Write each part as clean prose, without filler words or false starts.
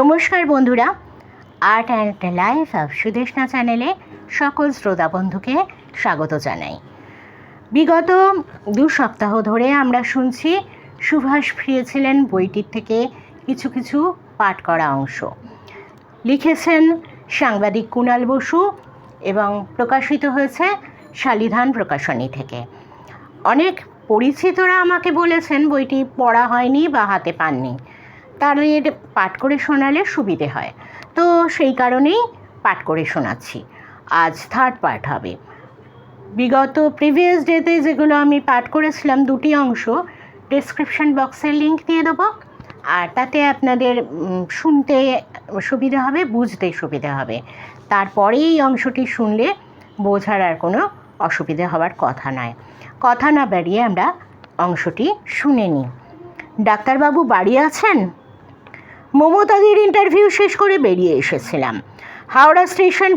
নমস্কার বন্ধুরা, art and life of Sudeshna চ্যানেলে সকল শ্রোতা বন্ধুকে স্বাগত জানাই। বিগত 2 সপ্তাহ ধরে আমরা শুনছি সুভাষ ফিরেছিলেন বইটির থেকে কিছু কিছু পাঠ করা অংশ। লিখেছেন সাংবাদিক কুণাল বসু এবং প্রকাশিত হয়েছে শালিধান প্রকাশনী থেকে। অনেক পরিচিতরা আমাকে বলেছেন বইটি পড়া হয়নি বা হাতে পাননি, তাদের পাঠ করে শোনালে সুবিধে হয়, তো সেই কারণেই পাঠ করে শোনাচ্ছি। আজ 3rd পার্ট হবে। বিগত প্রিভিয়াস ডেতে যেগুলো আমি পাঠ করেছিলাম 2টি অংশ ডেসক্রিপশন বক্সের লিঙ্ক দিয়ে দেবো, আর তাতে আপনাদের শুনতে সুবিধা হবে, বুঝতে সুবিধা হবে। তারপরে এই অংশটি শুনলে বোঝার আর কোনো অসুবিধা হওয়ার কথা নয়। কথা না বাড়িয়ে আমরা অংশটি শুনে নিই। ডাক্তারবাবু বাড়ি আছেন? মমতাদির ইন্টারভিউ শেষ করে বেরিয়ে এসেছিলাম। হাওড়া স্টেশন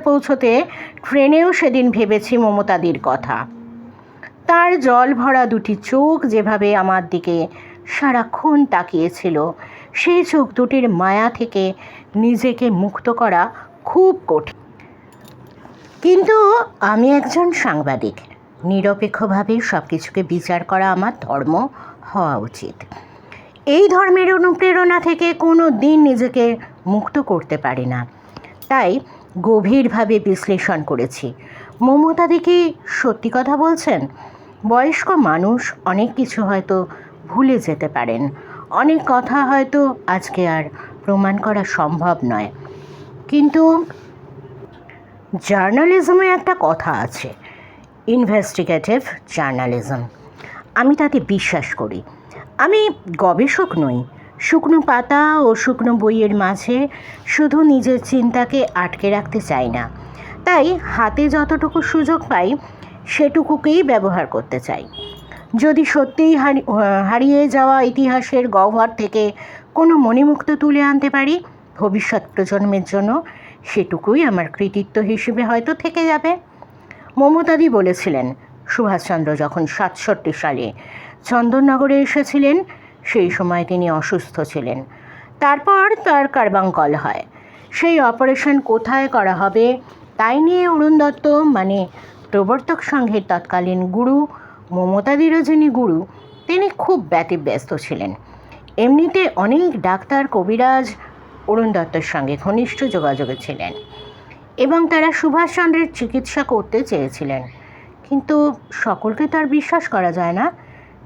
পৌঁছতে ট্রেনেও সেদিন ভেবেছি মমতাদির কথা। তার জল ভরা 2টি চোখ যেভাবে আমার দিকে সারাক্ষণ তাকিয়েছিল, সেই চোখ দুটির মায়া থেকে নিজেকে মুক্ত করা খুব কঠিন। কিন্তু আমি একজন সাংবাদিক, নিরপেক্ষভাবে সব কিছুকে বিচার করা আমার ধর্ম হওয়া উচিত। এই ধর্মের অনুপ্রেরণা থেকে কোনো দিন নিজেকে মুক্ত করতে পারি না। তাই গভীরভাবে বিশ্লেষণ করেছি, মমতাদি কি সত্যি কথা বলছেন? বয়স্ক মানুষ অনেক কিছু হয়তো ভুলে যেতে পারেন, অনেক কথা হয়তো আজকে আর প্রমাণ করা সম্ভব নয়। কিন্তু জার্নালিজমে একটা কথা আছে, ইনভেস্টিগেটিভ জার্নালিজম। আমি তাতে বিশ্বাস করি। আমি গবেষক নই। শুকনো পাতা ও শুকনো বইয়ের মাঝে শুধু নিজের চিন্তাকে আটকে রাখতে চাই না। তাই হাতে যতটুকু সুযোগ পাই সেটুকুকেই ব্যবহার করতে চাই। যদি সত্যিই হারিয়ে যাওয়া ইতিহাসের গহ্বর থেকে কোনো মণিমুক্ত তুলে আনতে পারি ভবিষ্যৎ প্রজন্মের জন্য, সেটুকুই আমার কৃতিত্ব হিসেবে হয়তো থেকে যাবে। মমতাদি বলেছিলেন, সুভাষচন্দ্র যখন 67 সালে চন্দননগরে এসেছিলেন সেই সময় তিনি অসুস্থ ছিলেন। তারপর তার কার্বাঙ্কল হয়। সেই অপারেশন কোথায় করা হবে তাই নিয়ে অরুণ দত্ত মানে প্রবর্তক সংঘের তৎকালীন গুরু, মমতাদিরও যিনি গুরু, তিনি খুব ব্যতিব্যস্ত ছিলেন। এমনিতে অনেক ডাক্তার কবিরাজ অরুণ দত্তর সঙ্গে ঘনিষ্ঠ যোগাযোগে ছিলেন এবং তারা সুভাষচন্দ্রের চিকিৎসা করতে চেয়েছিলেন, কিন্তু সকলকে তার বিশ্বাস করা যায় না,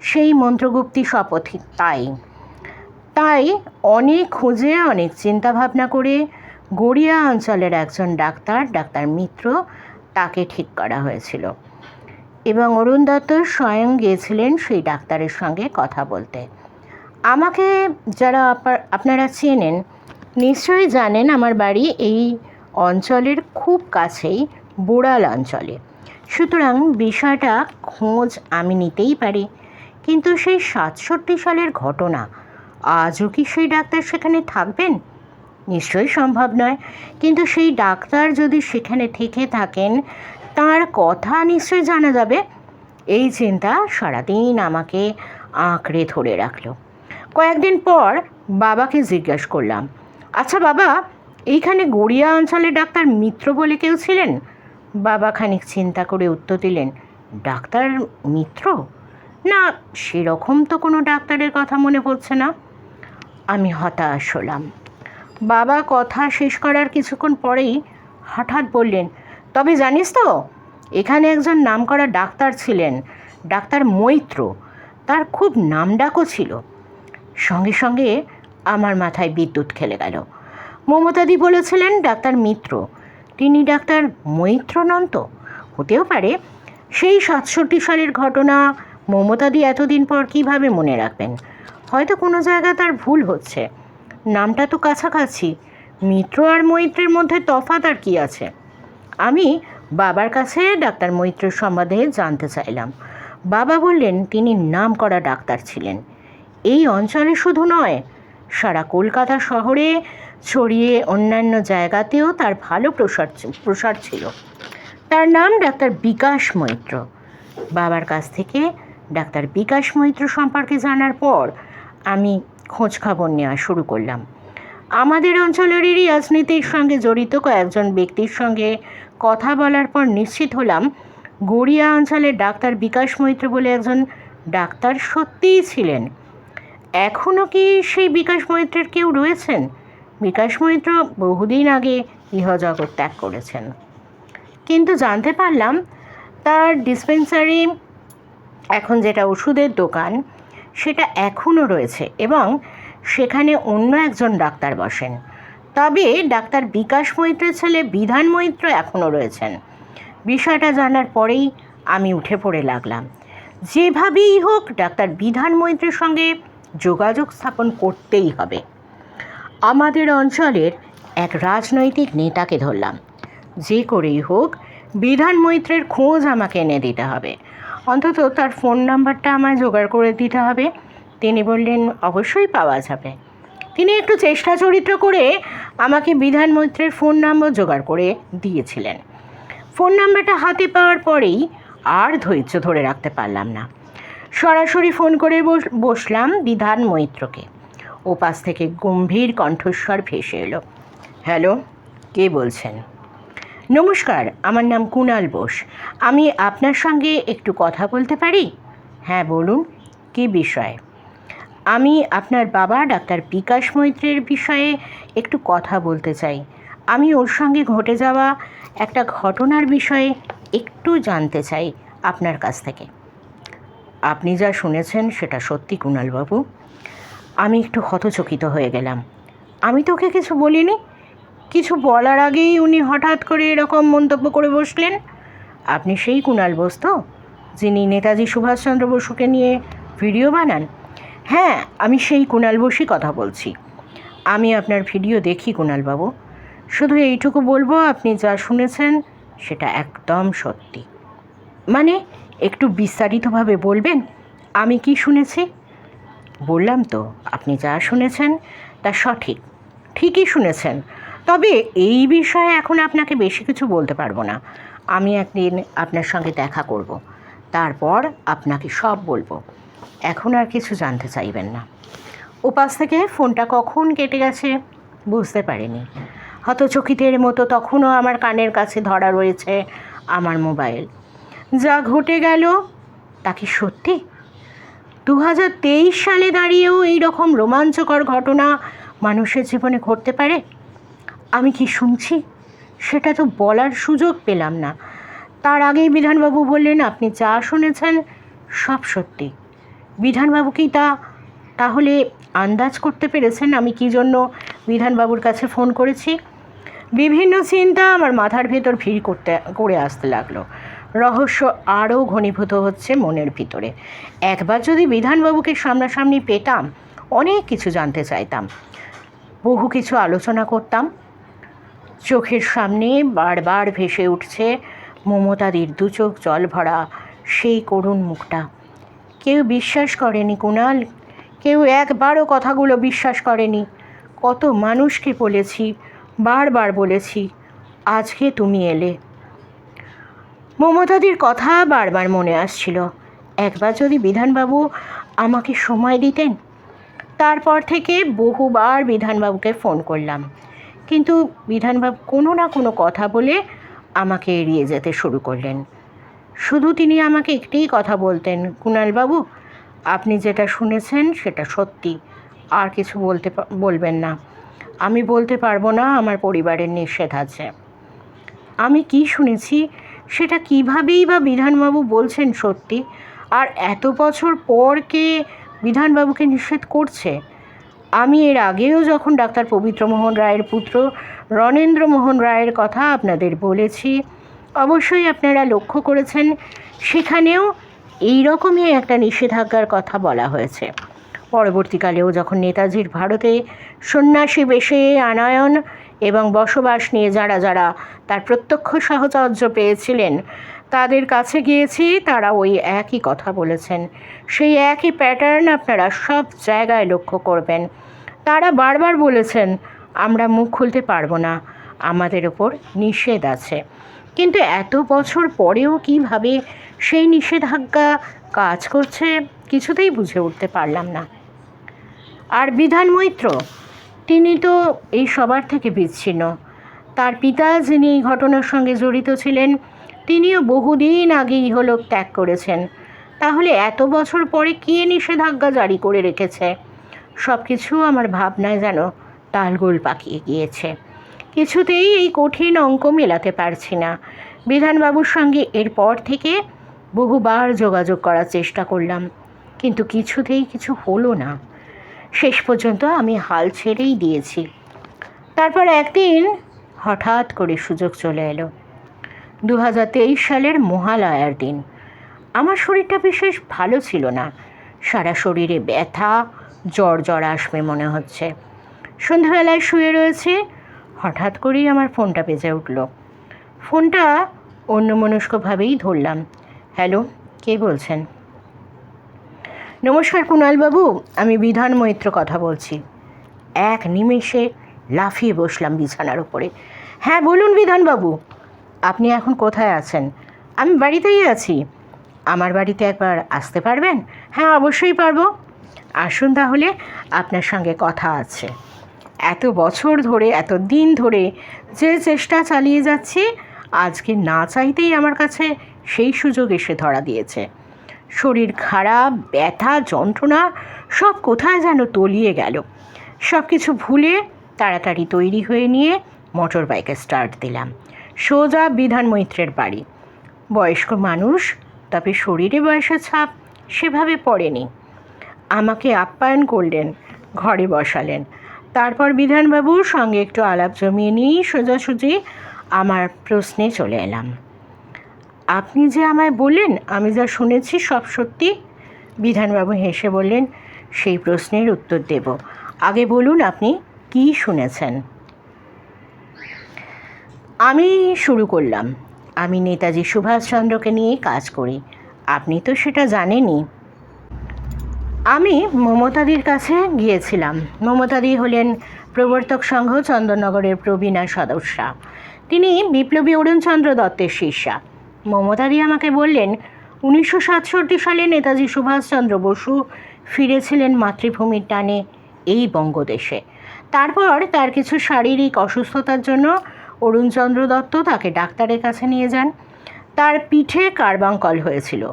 সেই মন্ত্রগুপ্তি শপথই। তাই অনেক খুঁজে অনেক চিন্তাভাবনা করে গড়িয়া অঞ্চলের একজন ডাক্তার মিত্র, তাকে ঠিক করা হয়েছিল এবং অরুণ দত্ত স্বয়ং গিয়েছিলেন সেই ডাক্তারের সঙ্গে কথা বলতে। আমাকে যারা আপনারা চেনেন নিশ্চয়ই জানেন আমার বাড়ি এই অঞ্চলের খুব কাছেই, বোড়াল অঞ্চলে। সুতরাং বিষয়টা খোঁজ আমি নিতেই পারি। কিন্তু সেই 67 সালের ঘটনা, আজও কি সেই ডাক্তার সেখানে থাকবেন? নিশ্চয়ই সম্ভব নয়। কিন্তু সেই ডাক্তার যদি সেখানে থেকে থাকেন তার কথা নিশ্চয়ই জানা যাবে। এই চিন্তা সারাদিন আমাকে আঁকড়ে ধরে রাখলো। কয়েকদিন পর বাবাকে জিজ্ঞেস করলাম, আচ্ছা বাবা, এইখানে গড়িয়া অঞ্চলে ডাক্তার মিত্র বলে কেউ ছিলেন? বাবা খানিক চিন্তা করে উত্তর দিলেন, ডাক্তার মিত্র? না, সেরকম তো কোনো ডাক্তারের কথা মনে পড়ছে না। আমি হতাশ হলাম। বাবা কথা শেষ করার কিছুক্ষণ পরেই হঠাৎ বললেন, তবে জানিস তো, এখানে একজন নামকরা ডাক্তার ছিলেন, ডাক্তার মৈত্র। তার খুব নামডাকও ছিল। সঙ্গে সঙ্গে আমার মাথায় বিদ্যুৎ খেলে গেল। মমতাদি বলেছিলেন ডাক্তার মিত্র, তিনি ডাক্তার মৈত্র নন তো? হতেও পারে। সেই 67 সালের ঘটনা মমতাদি এতদিন পর কিভাবে মনে রাখবেন? হয়তো কোনো জায়গায় তার ভুল হচ্ছে। নামটা তো কাছাকাছি, মিত্র আর মৈত্রের মধ্যে তফাৎ আর কি আছে? আমি বাবার কাছে ডাক্তার মৈত্রের সম্বন্ধে জানতে চাইলাম। বাবা বললেন তিনি নামকরা ডাক্তার ছিলেন। এই অঞ্চলে শুধু নয়, সারা কলকাতা শহরে ছড়িয়ে অন্যান্য জায়গাতেও তার ভালো প্রসার ছিল। তার নাম ডাক্তার বিকাশ মৈত্র। বাবার কাছ থেকে ডাক্তার বিকাশ মৈত্র সম্পর্কে জানার পর আমি খোঁজ খবর নেওয়া শুরু করলাম। আমাদের অঞ্চলেরই রাজনীতির সঙ্গে জড়িত কয়েকজন ব্যক্তির সঙ্গে কথা বলার পর নিশ্চিত হলাম গড়িয়া অঞ্চলের ডাক্তার বিকাশ মৈত্র বলে একজন ডাক্তার সত্যিই ছিলেন। এখনও কি সেই বিকাশ মৈত্রের কেউ রয়েছেন? বিকাশ মৈত্র বহুদিন আগে ইহজগৎ ত্যাগ করেছেন, কিন্তু জানতে পারলাম তার ডিসপেন্সারি, এখন যেটা ওষুধের দোকান, সেটা এখনও রয়েছে এবং সেখানে অন্য একজন ডাক্তার বসেন। তবে ডাক্তার বিকাশ মৈত্রের ছেলে বিধান মৈত্র এখনও রয়েছেন। বিষয়টা জানার পরেই আমি উঠে পড়ে লাগলাম, যেভাবেই হোক ডাক্তার বিধান মৈত্রের সঙ্গে যোগাযোগ স্থাপন করতেই হবে। আমাদের অঞ্চলের এক রাজনৈতিক নেতাকে ধরলাম, যে করেই হোক বিধান মৈত্রের খোঁজ আমাকে এনে দিতে হবে, অন্তত তার ফোন নাম্বারটা আমায় জোগাড় করে দিতে হবে। তিনি বললেন অবশ্যই পাওয়া যাবে। তিনি একটু চেষ্টা চরিত্র করে আমাকে বিধান মৈত্রের ফোন নাম্বার জোগাড় করে দিয়েছিলেন। ফোন নাম্বারটা হাতে পাওয়ার পরেই আর ধৈর্য ধরে রাখতে পারলাম না, সরাসরি ফোন করে বসলাম বিধান মৈত্রকে। ওপাশ থেকে গম্ভীর কণ্ঠস্বর ভেসে এলো, হ্যালো, কে বলছেন? নমস্কার, আমার নাম কুণাল বোস। আমি আপনার সঙ্গে একটু কথা বলতে পারি? হ্যাঁ বলুন, কী বিষয়ে? আমি আপনার বাবা ডাক্তার বিকাশ মৈত্রের বিষয়ে একটু কথা বলতে চাই। আমি ওর সঙ্গে ঘটে যাওয়া একটা ঘটনার বিষয়ে একটু জানতে চাই আপনার কাছ থেকে। আপনি যা শুনেছেন সেটা সত্যি কুণালবাবু? আমি একটু হতচকিত হয়ে গেলাম। আমি তোকে কিছু বলিনি। কিছু বলার আগেই উনি হঠাৎ করে এরকম মন্তব্য করে বসলেন। আপনি সেই কুণাল বোস তো, যিনি নেতাজি সুভাষচন্দ্র বসুকে নিয়ে ভিডিও বানান? হ্যাঁ, আমি সেই কুণাল বোসই কথা বলছি। আমি আপনার ভিডিও দেখি কুণালবাবু। শুধু এইটুকু বলবো, আপনি যা শুনেছেন সেটা একদম সত্যি। মানে একটু বিস্তারিতভাবে বলবেন আমি কি শুনেছি? বললাম তো, আপনি যা শুনেছেন তা সঠিক, ঠিকই শুনেছেন। তবে এই বিষয়ে এখন আপনাকে বেশি কিছু বলতে পারবো না। আমি একদিন আপনার সঙ্গে দেখা করব, তারপর আপনাকে সব বলবো। এখন আর কিছু জানতে চাইবেন না। ওপাশ থেকে ফোনটা কখন কেটে গেছে বুঝতে পারিনি। হতচকিতের মতো তখনও আমার কানের কাছে ধরা রয়েছে আমার মোবাইল। যা ঘটে গেল তা কি সত্যি? 2023 সালে দাঁড়িয়েও এই রকম রোমাঞ্চকর ঘটনা মানুষের জীবনে ঘটতে পারে? আমি কি শুনছি সেটা তো বলার সুযোগ পেলাম না। তার আগেই বিধানবাবু বললেন আপনি যা শুনেছেন সব সত্যি। বিধানবাবু কি তাহলে আন্দাজ করতে পেরেছেন আমি কী জন্য বিধানবাবুর কাছে ফোন করেছি? বিভিন্ন চিন্তা আমার মাথার ভেতর ভিড় করে আসতে লাগলো। রহস্য আরও ঘনীভূত হচ্ছে মনের ভিতরে। একবার যদি বিধানবাবুকে সামনাসামনি পেতাম, অনেক কিছু জানতে চাইতাম, বহু কিছু আলোচনা করতাম। চোখের সামনে বারবার ভেসে উঠছে মমতাদির দু চোখ জল ভরা সেই করুণ মুখটা। কেউ বিশ্বাস করেনি কুণাল, কেউ একবারও কথাগুলো বিশ্বাস করেনি। কত মানুষকে বলেছি, বারবার বলেছি, আজকে তুমি এলে। মমতাদির কথা বারবার মনে আসছিল। একবার যদি বিধানবাবু আমাকে সময় দিতেন। তারপর থেকে বহুবার বিধানবাবুকে ফোন করলাম, কিন্তু বিধানবাবু কোনো না কোনো কথা বলে আমাকে এড়িয়ে যেতে শুরু করলেন। শুধু তিনি আমাকে একটিই কথা বলতেন, কুণালবাবু আপনি যেটা শুনেছেন সেটা সত্যি, আর কিছু বলবেন না। আমি বলতে পারবো না, আমার পরিবারের নিষেধ আছে। আমি কি শুনেছি সেটা কীভাবেই বা বিধানবাবু বলছেন সত্যি, আর এত বছর পর কে বিধানবাবুকে নিষেধ করছে? আমি এর আগেও যখন ডাক্তার পবিত্রমোহন রায়ের পুত্র রণেন্দ্রমোহন রায়ের কথা আপনাদের বলেছি, অবশ্যই আপনারা লক্ষ্য করেছেন সেখানেও এই রকমই একটা নিষেধাজ্ঞার কথা বলা হয়েছে। পরবর্তীকালেও যখন নেতাজির ভারতে সন্ন্যাসী বেশে আনয়ন এবং বসবাস নিয়ে যারা যারা তার প্রত্যক্ষ সাহচর্য পেয়েছিলেন তাদের কাছে গিয়েছি, তারা ওই একই কথা বলেছেন। সেই একই প্যাটার্ন আপনারা সব জায়গায় লক্ষ্য করবেন। তারা বারবার বলেছেন আমরা মুখ খুলতে পারবো না, আমাদের ওপর নিষেধ আছে। কিন্তু এত বছর পরেও কিভাবে সেই নিষেধাজ্ঞা কাজ করছে কিছুতেই বুঝে উঠতে পারলাম না। আর বিধান মৈত্র, তিনি তো এই সবার থেকে বিচ্ছিন্ন। তার পিতা, যিনি এই ঘটনার সঙ্গে জড়িত ছিলেন, তিনিও বহুদিন আগেই ইহলোক ত্যাগ করেছেন। তাহলে এত বছর পরে কে নিষেধাজ্ঞা জারি করে রেখেছে? সব কিছু আমার ভাবনায় যেন তালগোল পাকিয়ে গিয়েছে। কিছুতেই এই কঠিন অঙ্ক মেলাতে পারছি না। বিধানবাবুর সঙ্গে এরপর থেকে বহুবার যোগাযোগ করার চেষ্টা করলাম, কিন্তু কিছুতেই কিছু হলো না। শেষ পর্যন্ত আমি হাল ছেড়েই দিয়েছি। তারপর একদিন হঠাৎ করে সুযোগ চলে এলো। 2023 সালের মহালয়ার দিন। আমার শরীরটা বিশেষ ভালো ছিল না। সারা শরীরে ব্যথা, জ্বর আসবে মনে হচ্ছে। সন্ধ্যাবেলায় শুয়ে রয়েছে, হঠাৎ করেই আমার ফোনটা বেজে উঠল। ফোনটা অন্যমনস্কভাবেই ধরলাম। হ্যালো, কে বলছেন? নমস্কার কুণালবাবু, আমি বিধান মৈত্র কথা বলছি। এক নিমেষে লাফিয়ে বসলাম বিছানার উপরে। হ্যাঁ বলুন বিধানবাবু, আপনি এখন কোথায় আছেন? আমি বাড়িতেই আছি। আমার বাড়িতে একবার আসতে পারবেন? হ্যাঁ অবশ্যই পারবো। আসুন তাহলে, আপনার সঙ্গে কথা আছে। এত বছর ধরে, এত দিন ধরে যে চেষ্টা চালিয়ে যাচ্ছি, আজকে না চাইতেই আমার কাছে সেই সুযোগ এসে ধরা দিয়েছে। শরীর খারাপ, ব্যথা, যন্ত্রণা সব কোথায় যেন তলিয়ে গেল। সব কিছু ভুলে তাড়াতাড়ি তৈরি হয়ে নিয়ে মোটর বাইকে স্টার্ট দিলাম। সোজা বিধান মৈত্রের বাড়ি। বয়স্ক মানুষ, তবে শরীরে বয়সের ছাপ সেভাবে পড়েনি। আমাকে আপ্যায়ন করলেন, ঘরে বসালেন। তারপর বিধানবাবুর সঙ্গে একটু আলাপ জমিয়ে নিয়েই সোজাসুজি আমার প্রশ্নে চলে এলাম। আপনি যে আমায় বললেন আমি যা শুনেছি সব সত্যি? বিধানবাবু হেসে বললেন, সেই প্রশ্নের উত্তর দেব। আগে বলুন আপনি কী শুনেছেন। আমি শুরু করলাম। আমি নেতাজি সুভাষচন্দ্রকে নিয়ে কাজ করি, আপনি তো সেটা জানেনই। আমি মমতাদির কাছে গিয়েছিলাম। মমতাদি হলেন প্রবর্তক সংঘ চন্দননগরের প্রবীণা সদস্যা। তিনি বিপ্লবী অরুণচন্দ্র দত্তের শিষ্যা। মমতাদি আমাকে বললেন, 1967 সালে নেতাজি সুভাষচন্দ্র বসু ফিরেছিলেন মাতৃভূমির টানে এই বঙ্গদেশে। তারপর তার কিছু শারীরিক অসুস্থতার জন্য অরুণচন্দ্র দত্ত তাকে ডাক্তারের কাছে নিয়ে যান। তার পিঠে কার্বাঙ্কল হয়েছিল,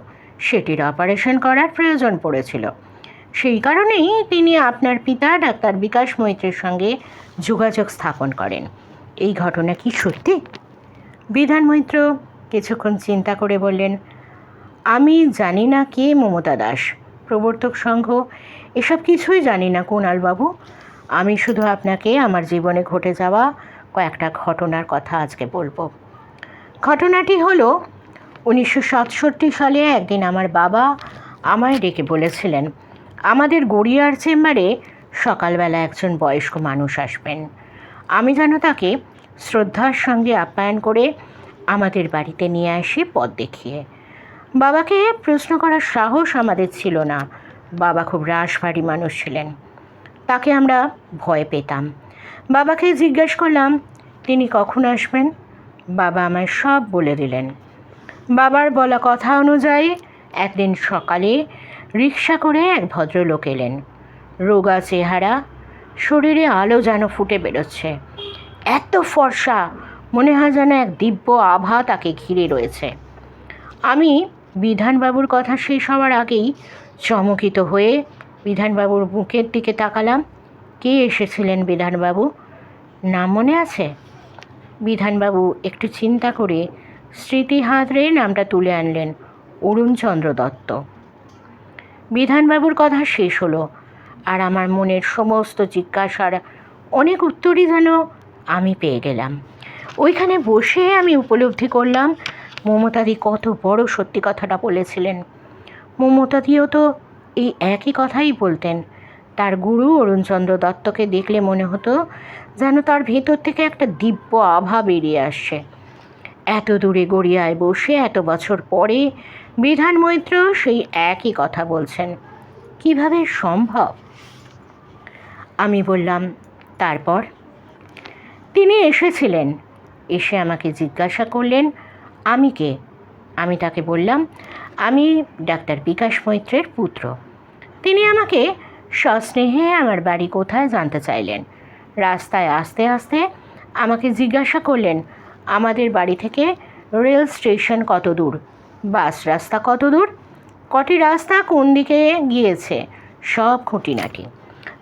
সেটির অপারেশন করার প্রয়োজন পড়েছিল। সেই কারণেই তিনি আপনার পিতা ডাক্তার বিকাশ মৈত্রের সঙ্গে যোগাযোগ স্থাপন করেন। এই ঘটনা কি সত্যি? বিধান মৈত্র কিছুক্ষণ চিন্তা করে বললেন, আমি জানি না কে মমতা দাস, প্রবর্তক সংঘ, এসব কিছুই জানি না কুণালবাবু। আমি শুধু আপনাকে আমার জীবনে ঘটে যাওয়া কয়েকটা ঘটনার কথা আজকে বলবো। ঘটনাটি হলো, 1967 সালে একদিন আমার বাবা আমায় ডেকে বলেছিলেন, আমাদের গড়িয়ার চেম্বারে সকালবেলা একজন বয়স্ক মানুষ আসবেন। আমি যেন তাকে শ্রদ্ধার সঙ্গে আপ্যায়ন করে আমাদের বাড়িতে নিয়ে আসি পথ দেখিয়ে। বাবাকে প্রশ্ন করার সাহস আমাদের ছিল না। বাবা খুব রাশভারী মানুষ ছিলেন, তাকে আমরা ভয় পেতাম। বাবাকে জিজ্ঞেস করলাম তিনি কখন আসবেন। বাবা আমায় সব বলে দিলেন। বাবার বলা কথা অনুযায়ী একদিন সকালে রিকশা করে এক ভদ্রলোক এলেন। রোগা চেহারা, শরীরে আলো যেন ফুটে বেরোচ্ছে। এত ফর্সা, মনে হয় যেন এক দিব্য আভা তাকে ঘিরে রয়েছে। আমি বিধানবাবুর কথা শেষ হওয়ার আগেই চমকিত হয়ে বিধানবাবুর মুখের দিকে তাকালাম। কে এসেছিলেন বিধানবাবু? নাম মনে আছে? বিধানবাবু একটু চিন্তা করে স্মৃতি হাতড়ে নামটা তুলে আনলেন, অরুণচন্দ্র দত্ত। বিধানবাবুর কথা শেষ হলো, আর আমার মনের সমস্ত জিজ্ঞাসার অনেক উত্তরই যেন আমি পেয়ে গেলাম। ওইখানে বসে আমি উপলব্ধি করলাম মমতাদি কত বড় সত্যি কথাটা বলেছিলেন। মমতাদিও তো এই একই কথাই বলতেন। তার গুরু অরুণচন্দ্র দত্তকে দেখলে মনে হতো যেন তার ভেতর থেকে একটা দিব্য আভা বেরিয়ে আসছে। এত দূরে গড়িয়ায় বসে এত বছর পরে বিধান মৈত্র সেই একই কথা বলছেন, কিভাবে সম্ভব? আমি বললাম, তারপর? তিনি এসেছিলেন, এসে আমাকে জিজ্ঞাসা করলেন আমি কে। আমি তাকে বললাম আমি ডাক্তার বিকাশ মৈত্রের পুত্র। তিনি আমাকে সস্নেহে আমার বাড়ি কোথায় জানতে চাইলেন। রাস্তায় আস্তে আস্তে আমাকে জিজ্ঞাসা করলেন আমাদের বাড়ি থেকে রেল স্টেশন কত দূর, বাস রাস্তা কত দূর, কটি রাস্তা কোন দিকে গিয়েছে, সব খুঁটিনাটি।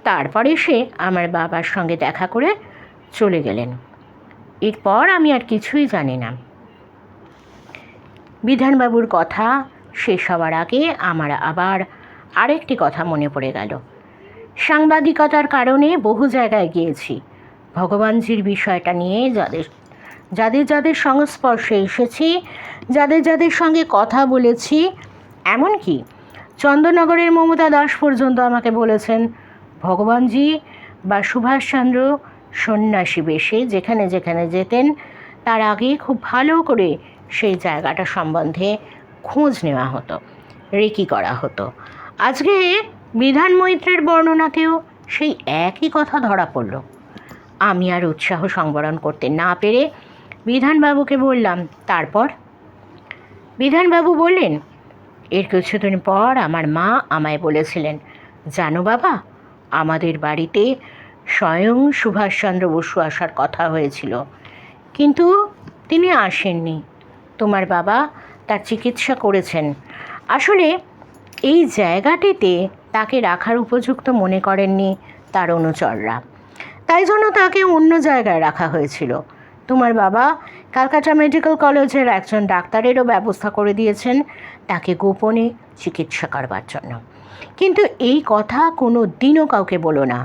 তারপরে সে আমার বাবার সঙ্গে দেখা করে চলে গেলেন। এরপর আমি আর কিছুই জানি না। বিধানবাবুর কথা শেষ হওয়ার আগে আমার আবার আরেকটি কথা মনে পড়ে গেল। সাংবাদিকতার কারণে বহু জায়গায় গিয়েছি। ভগবানজির বিষয়টা নিয়ে যাদের সংস্পর্শে এসেছি, যাদের সঙ্গে কথা বলেছি, এমনকি চন্দননগরের মমতা দাস পর্যন্ত আমাকে বলেছেন ভগবানজি বা সুভাষচন্দ্র সন্ন্যাসী বেশে যেখানে যেখানে যেতেন তার আগে খুব ভালো করে সেই জায়গাটা সম্বন্ধে খোঁজ নেওয়া হতো, রেকি করা হতো। আজকে বিধান মৈত্রের বর্ণনাতেও সেই একই কথা ধরা পড়ল। আমি আর উৎসাহ সংবরণ করতে না পেরে বিধানবাবুকে বললাম, তারপর? বিধানবাবু বললেন, এর কিছুদিন পর আমার মা আমায় বলেছিলেন, জানো বাবা, আমাদের বাড়িতে স্বয়ং সুভাষচন্দ্র বসু আসার কথা হয়েছিল, কিন্তু তিনি আসেননি। তোমার বাবা তার চিকিৎসা করেছেন। আসলে এই জায়গাটিতে তাকে রাখার উপযুক্ত মনে করেননি তার অনুচররা, তাই জন্য তাকে অন্য জায়গায় রাখা হয়েছিল। তোমার বাবা ক্যালকাটা মেডিকেল কলেজের একজন ডাক্তারেরও ব্যবস্থা করে দিয়েছেন তাকে গোপনে চিকিৎসা করবার জন্য। কিন্তু এই কথা কোনো দিনও কাউকে বলো না,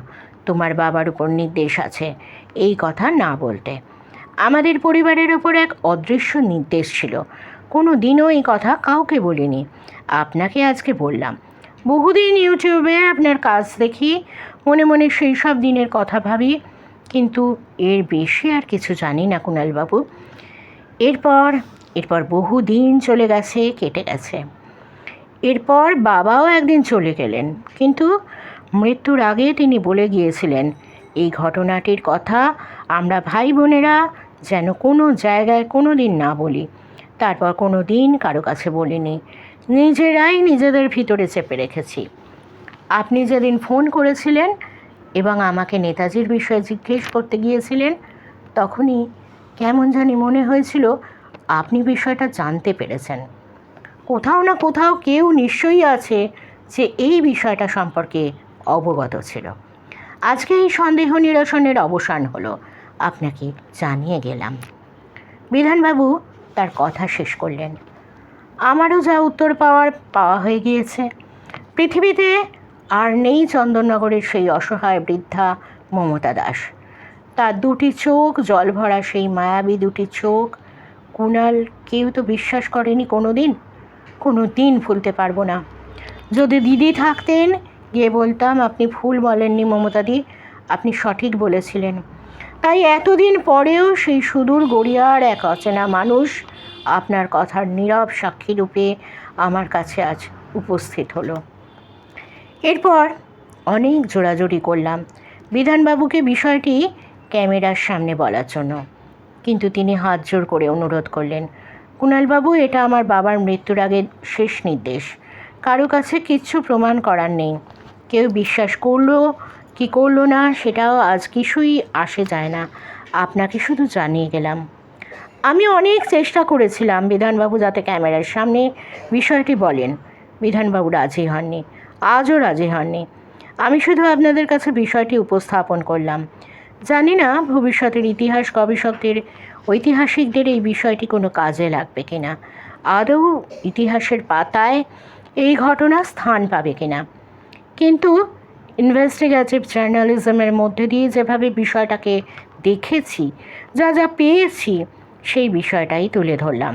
তোমার বাবার উপর নির্দেশ আছে এই কথা না বলতে। আমাদের পরিবারের ওপর এক অদৃশ্য নির্দেশ ছিল, কোনো দিনও এই কথা কাউকে বলিনি। আপনাকে আজকে বললাম। বহুদিন ইউটিউবে আপনার কাজ দেখি, মনে মনে সেই সব দিনের কথা ভাবি, কিন্তু এর বেশি আর কিছু জানি না কুণালবাবু। এরপর বহু দিন চলে গেছে, কেটে গেছে। এরপর বাবাও একদিন চলে গেলেন, কিন্তু মৃত্যুর আগে তিনি বলে গিয়েছিলেন এই ঘটনাটির কথা আমরা ভাই বোনেরা যেন কোনো জায়গায় কোনো দিন না বলি। তারপর কোনো দিন কারো কাছে বলিনি, নিজেরাই নিজেদের ভিতরে চেপে রেখেছি। আপনি যেদিন ফোন করেছিলেন এবং আমাকে নেতাজির বিষয়ে জিজ্ঞেস করতে গিয়েছিলেন, তখনই কেমন জানি মনে হয়েছিল আপনি বিষয়টা জানতে পেরেছেন। কোথাও না কোথাও কেউ নিশ্চয়ই আছে যে এই বিষয়টা সম্পর্কে অবগত ছিল। আজকে এই সন্দেহ নিরসনের অবসান হলো, আপনাকে জানিয়ে গেলাম। বিধানবাবু তার কথা শেষ করলেন। আমারও যা উত্তর পাওয়া হয়ে গিয়েছে। পৃথিবীতে আর নেই চন্দননগরের সেই অসহায় বৃদ্ধা মমতা দাস। তার দুটি চোখ, জল ভরা সেই মায়াবী দুটি চোখ, কুণাল কেউ তো বিশ্বাস করেনি কোনো দিন ভুলতে পারবো না। যদি দিদি থাকতেন, গিয়ে বলতাম আপনি ভুল বলেননি মমতাদি, আপনি সঠিক বলেছিলেন। তাই এতদিন পরেও সেই সুদূর গড়িয়ার এক অচেনা মানুষ আপনার কথার নীরব সাক্ষী রূপে আমার কাছে আজ উপস্থিত হলো। এরপর অনেক জোরাজুরি করলাম বিধানবাবুকে বিষয়টি ক্যামেরার সামনে বলার জন্য, কিন্তু তিনি হাত জোর করে অনুরোধ করলেন, কুণালবাবু, এটা আমার বাবার মৃত্যুর আগে শেষ নির্দেশ। কারো কাছে কিচ্ছু প্রমাণ করার নেই। কেউ বিশ্বাস করলো কি করলো না সেটাও আজ কিছুই আসে যায় না, আপনাকে শুধু জানিয়ে গেলাম। আমি অনেক চেষ্টা করেছিলাম বিধানবাবু যাতে ক্যামেরার সামনে বিষয়টি বলেন। বিধানবাবু রাজি হননি, আজও রাজি হননি। আমি শুধু আপনাদের কাছে বিষয়টি উপস্থাপন করলাম। জানি না ভবিষ্যতের ইতিহাস গবেষকদের, ঐতিহাসিকদের এই বিষয়টি কোনো কাজে লাগবে কিনা, আদৌ ইতিহাসের পাতায় এই ঘটনা স্থান পাবে কিনা। কিন্তু ইনভেস্টিগেটিভ জার্নালিজমের মধ্যে দিয়ে যেভাবে বিষয়টাকে দেখেছি, যা পেয়েছি, সেই বিষয়টাই তুলে ধরলাম।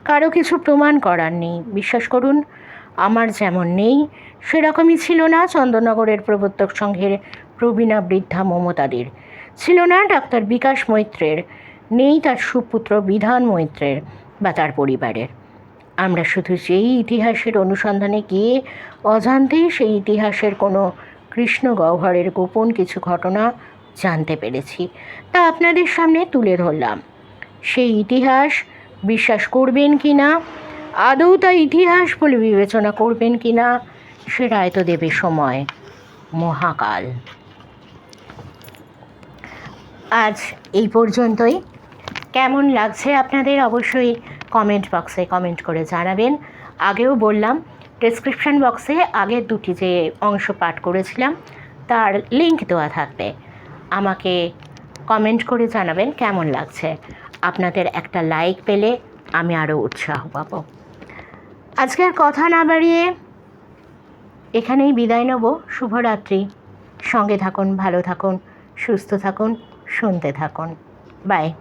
কারো কিছু প্রমাণ করার নেই, বিশ্বাস করুন। আমার যেমন নেই সেরকমই ছিল না চন্দননগরের প্রবর্তক সংঘের প্রবীণা বৃদ্ধা মমতাদের, ছিল না ডাক্তার বিকাশ মৈত্রের, নেই তার সুপুত্র বিধান মৈত্রের বা তার পরিবারের। আমরা শুধু সেই ইতিহাসের অনুসন্ধানে গিয়ে অজান্তেই সেই ইতিহাসের কোনো কৃষ্ণ গহ্বরের গোপন কিছু ঘটনা জানতে পেরেছি, তা আপনাদের সামনে তুলে ধরলাম। সেই ইতিহাস বিশ্বাস করবেন কি না, আদৌ তা ইতিহাস বলে বিবেচনা করবেন কি না, সেটাই তো দেবে সময়, মহাকাল। আজ এই পর্যন্তই। কেমন লাগছে আপনাদের অবশ্যই কমেন্ট বক্সে কমেন্ট করে জানাবেন। আগেও বললাম, ডেসক্রিপশন বক্সে আগের দুটি যে অংশ পাঠ করেছিলাম তার লিংক দেওয়া থাকবে। আমাকে কমেন্ট করে জানাবেন কেমন লাগছে। আপনাদের একটা লাইক পেলে আমি আরও উৎসাহ পাব। আজকের কথা না বাড়িয়ে এখানেই বিদায় নেব। শুভরাত্রি। সঙ্গে থাকুন, ভালো থাকুন, সুস্থ থাকুন, শুনতে থাকুন। বাই।